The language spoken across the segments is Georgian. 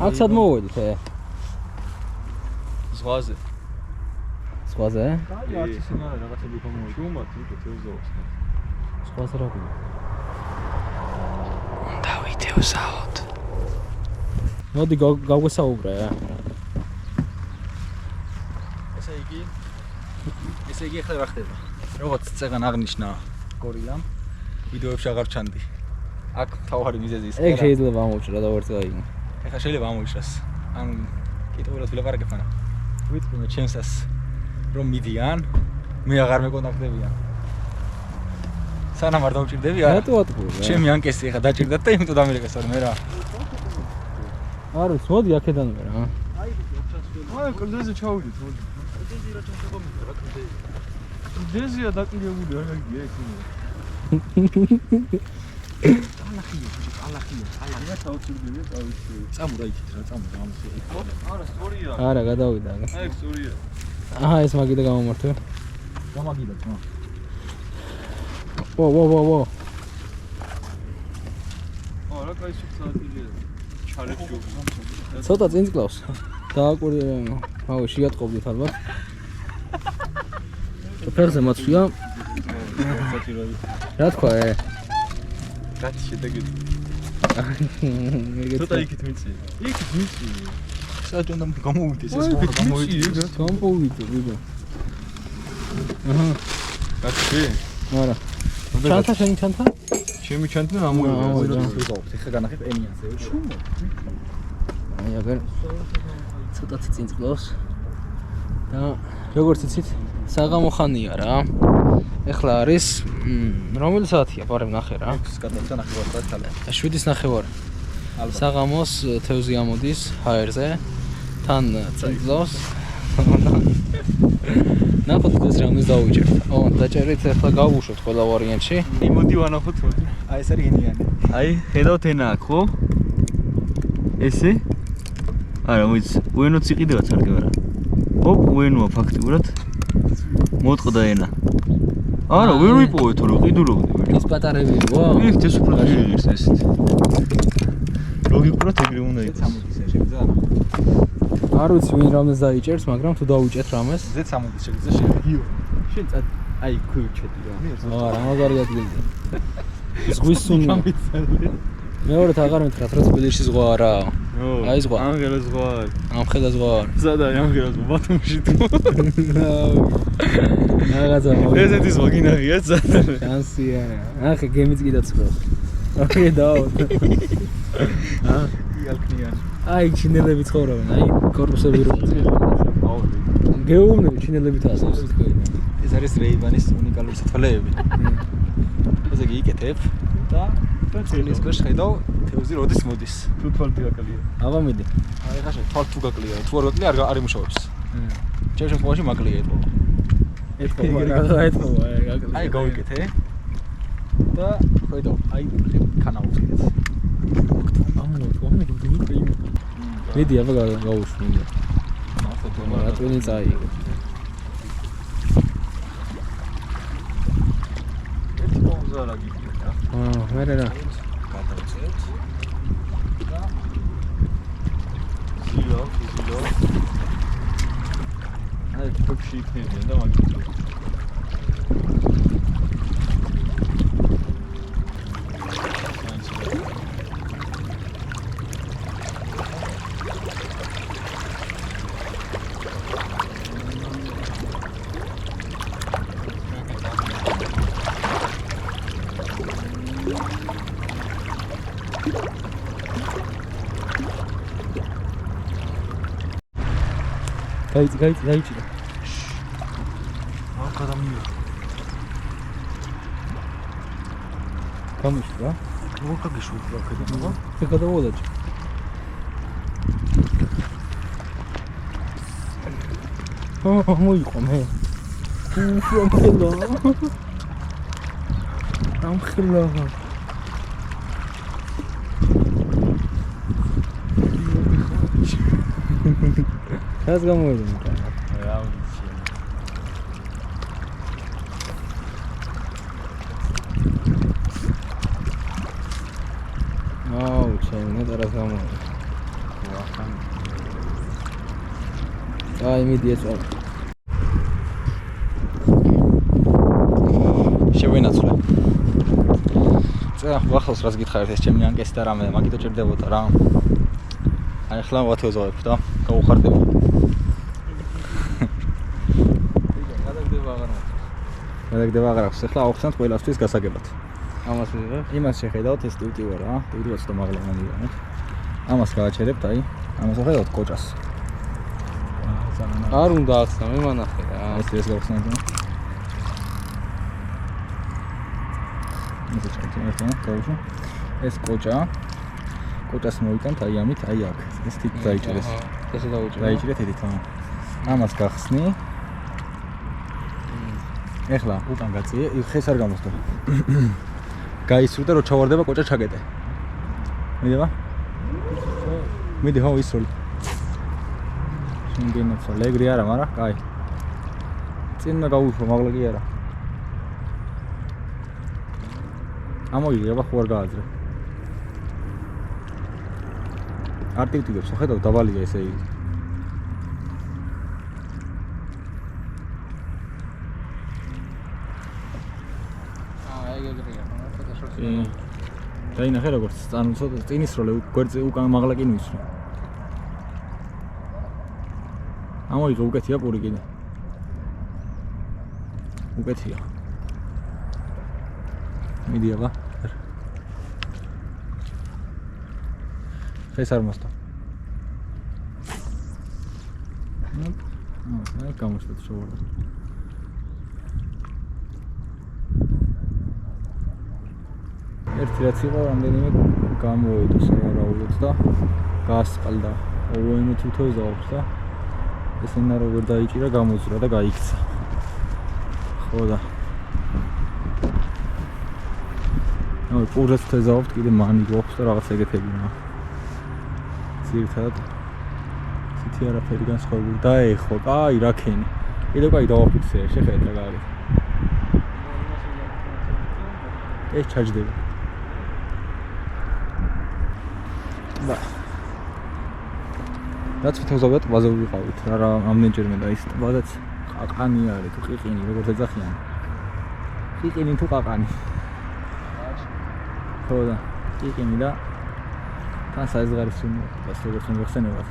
აქ სად მოვედით? ზღვაზე. ზღვაზე? აი, არც ისე არა, რაღაცები გამოვიდა. შუმად უკვე თევზაობს. ზღვაზე რა გვინდა? დავითევზაოთ. მოდი გავგვესაუბრე. ესე იგი ახლა რა ხდება? როგორც წეგან აღნიშნა გორილამ, ვიდეოებში აღარ ჩანდი. აქ თავარი მიზეზი ის. ეგ შეიძლება ამოვჭრა და ვერც გაიგო. ეხლა შეიძლება ამოიშვას. ან კითხულობ ვილაპარაკებ ანა. ვიტყვი მე ჩემსას რომ მიდიან, მე აღარ მეკონტაქტებიან. სანამ არ დავჭირდები არა. რატო ატყუე? ჩემი ანკესი ეხლა დაჭირდათ და იმიტომ დამილეკეს ვარ მე რა. არ ვიცი, მოდი აქედან მე რა. აი, კლდეზე ჩავიდით, მოდი. კლდეზე რა ჩასება მინდა, რა კლდეზე. კლდეზეა დაკლირებული, რა გიგია ეს იმენა. ალახია, ალახია, თავცურდები, თავიცი. წამურა იქით რა, წამურა ამასე. არა, სწორია. არა, გადავიდა. აი, სწორია. აჰა, ეს მაგიდა გამომართვე. გამაგიდა ძმა. ვა. არა, კაი სუხსაათილია. ჩალეჯობს. ცოტა წინ წკლავს. დააკვირე, აუ, შეატყობდით ალბათ. ფერზე მაცვია. რა თქვა? რაც შედეგით. ცოტა იქით მიწი. იქით მიწი. საჯონდა გამოვიდეს ეს გამოვიდეს. გამოვიდე, ვიდა. აჰა. კაცი? არა. ჩანთა შენი ჩანთა? ჩემი ჩანთა ამოვიდა. ეხლა განახეთ ენიაზე. შუმა. აი, აგერ ცოტა წინ წკლავს. და როგორც იცით, საღამო ხანია რა. ეხლა არის რომელი საათია? პარემ ნახე რა. 6-ის გადაცა 9 საათი თალა. 7:09. საღამოს თევზი ამოდის ჰაერზე. თან წინწლავს. ნახოთ ეს რამეს დავუჭერთ. დაჭერით ახლა გავუშვოთ ყველა ვარიანტში. მოდი ვანახოთ, მოდი. აი ეს არის ენიანი. აი, ხედავთ ენა აქ, ხო? ესე? არა, მოიც, უენოც იყიდებათ არ გეარა. ოპ, უენოა ფაქტიურად. მოტყდა ენა. არა, ვერ ვიპოვე თორე ყიდულობდი. ის პატარები ვო? იქ ეს უფრო ძლიერი ის ესეთ. ლოგიკურად ეგრე უნდა იყოს. ზეც შეგიძლია. არ ვიცი ვინ რამეს დაიჭერს, მაგრამ თუ დავუჭერთ რამეს. ზეც შეგიძლია შეგიო. შენ აი ქუჩეთი რა. არა, მაგარი ადგილია. ზღვის სუნია. მეორედ აღარ მითხრათ, რომ თბილისში ზღვა არაა. აი ზღვა. ამღერა ზღვა. ამხელა ზღვა. ზადაა ამღერა ზღვა ბათუმში თუ. რაღაცა მოი. ესეთი ზღვა გინაღია ზადა. შანსია. ახე გემიც კიდე ცხრავს. ოკეი დაო. იალქნიან. აი ჩინელები ცხოვრობენ, აი კორპუსები რო. გეუბნები ჩინელებით ასავს თქვენ. ეს არის რეიბანის უნიკალური სათვალეები. ესე იგი იკეთებ და წინის ქვეშ ხედავ თევზი როდის მოდის. თუ თვალთი გაკლია. აბა მიდი. აი ხაშე თვალ თუ გაკლია, თუ არ გაკლია არ იმუშავებს. ჩემ შემთხვევაში მაკლია ეთქო. ეთქო, გაკლია. აი გავიკეთე. და ხედავ, აი ქანაუწიდეთ. მიდი აბა გავუშვი. ნახოთ რა ტვინი წაიგე. ერთი მომზარა გიქნა. მერე რა. გადავწერეთ. და ზილო. აი ფოქში იქნება და მაგით. გაიჭირა. აა გადამიო. გამიშვა? მოგაგიშვა აქედან. ეს გადავოლაჭი. მოიყო მე. ამხელა. Kas გამოიძენ? რა ვიცი. აუ, ჩემ ნეტარას გამოიძენ. აი მიდი ეწვა. შევენაცვლე. წა ვახავს რას გითხარით ეს ჩემი ანკესი და რამე მაგითო ჭირდებოდა რა. აი ახლა ვათევზავებ და გავუხარდება. გადაგდება აღარ აქვს. ახლა ავხსნათ ყველასთვის გასაგებად. ამას ვიღებ. იმას შეხედავთ ეს ტივტივა რა. ტივტივაც და მაღლა მანდივანეთ. ამას გავაჩერებთ აი. ამას ვხედავთ კოჭას. არ უნდა ახსნა მე მანახე რა. ეს გავხსნათ რა. ეს კოჭას მოვიტანთ აი ამით აი აქ. ეს თით დაიჭირეს. ესე დაიჭირეთ ეთით. ამას გახსნი. ეხლა უკან გაწიე, ხეს არ გამოსდო. გაისრუ და რო ჩავარდება კოჭა ჩაგეტე. მიდება? მიდი ხო ისროლი. შენგენაცა ლეგრი არა, მაგრამ კაი. წინა გავუშვა, მაგლა კი არა. ამოიღე, აბა ხო არ გააძრე. არ ტივტივებს, ხედავ დაბალია ესე იგი. დაინახე როგორც წინისროლე გვერდზე უკან მაღლა კი მისვლა. ამოიღე უკეთია პური კიდე. უკეთია. მიდი აბა. ხეს არ მოსდა. აი გამოსდა შევარდა. ერთი რაც იყო რამდენიმე გამოვიდა სავარაუდოდ და გაასყალდა ოუენი თუ თევზაობს და ესენა როგორ დაიჭირა გამოძრა და გაიქცა. ხო და ნუ პურს თევზაობს კიდე მანი გვაქვს და რაღაც ეგეთები მა. ძირითადად ცითი არაფერი განსხვავებული დაეხო, კაი რაკენი. კიდე კაი დავაფიქსე, შეხედეთ რა გაარის. ეს ჩაჯდება. და რაც თევზაობად ტბაზე ვიყავით რა ამდენჯერმე და ის ტბადაც ყაყანი არის თუ ყიყინი როგორც ეძახიან ყიყინი თუ ყაყანი ხო და ყიყინი და თან საიზღარის უნდა როგორც უნდა ხსენებათ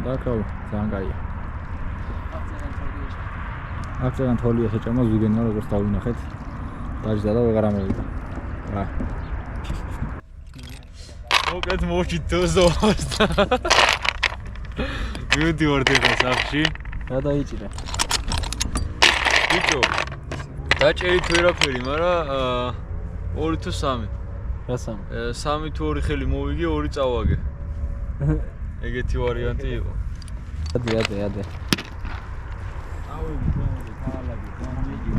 და კაუ ძალიან კაია აქედან თოლია შეჭამა ზუგენმა როგორც დავინახეთ დაჯდა და ვეღარ ამოვიდა რა მოკეთ მოჭი თევზაობს და მივდივარ დღეს სახში რა დაიჭირე ბიჭო დაჭერით ვერაფერი მაგრამ 2 თუ 3 რა 3 3 თუ 2 ხელი მოვიგე 2 წავაგე ეგეთი ვარიანტი იყო ადე ავი თალაგი გამიგი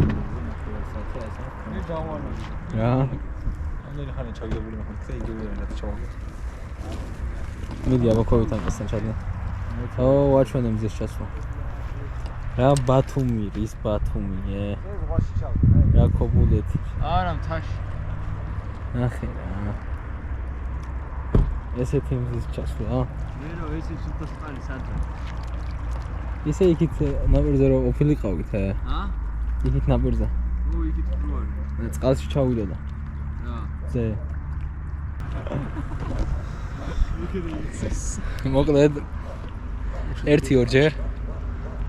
მე დავანა რა ამდენი ხანი ჩაგდებული მოხდა იგივე რა ჩავაგე მიდი აბაქოვით ამასთან ჩადე ო ვაჩვენე მზის ჩასვა რა ბათუმი ის ბათუმიე ეს ღვაში ჩავდე რა ქობულეთი არა მთაში ნახე რა ესეთი მზის ჩასვა მე რო ესე სუპერსტარი სადა ისე იქით ნაპირზე რო ოფილიყავით იქით ნაპირზე იქით პროარი წყალში ჩავიდა და ზე მოკლედ 1-2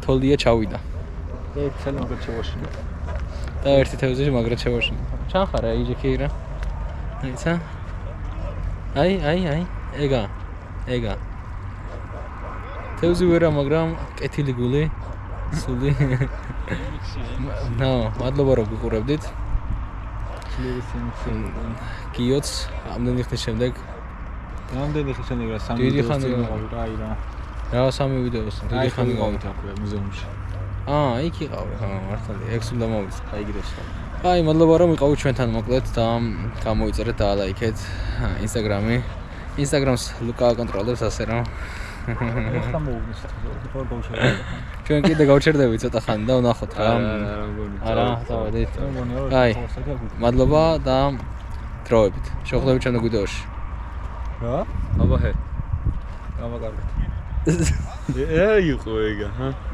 თოლია ჩავიდა ერთ ცელი მაგრად შევაშინა და ერთი თევზი მაგრად შევაშინა ჩანხარა იჯექი რა აიცა აი ეგა თევზი ვერა მაგრამ კეთილი გული სული მადლობა რომ გიყურებდით გიოც ამდენი ხნის შემდეგ რა 3 ვიდეოს დიდი ხანი გავით აქვე მუზეუმში იქ იყავი ხო მართალია ეგ უნდა მოვიც გაიგდოს აი მადლობა რომ იყავით ჩვენთან მოკლედ და გამოიწერეთ დაალაიქეთ ინსტაგრამს ლუკა კონტროლებს ასე რომ ეხლა მოვუძნეს ხო გავჩერდები ჩვენ კიდე გავჩერდებით ცოტა ხანი და ვნახოთ რა არა დავედით აი მადლობა და დროებით შევხვდებით ჩვენ ვიდეოში რა? აბა ჰე. გამაკარგეთ. იყო ეგა, ჰა?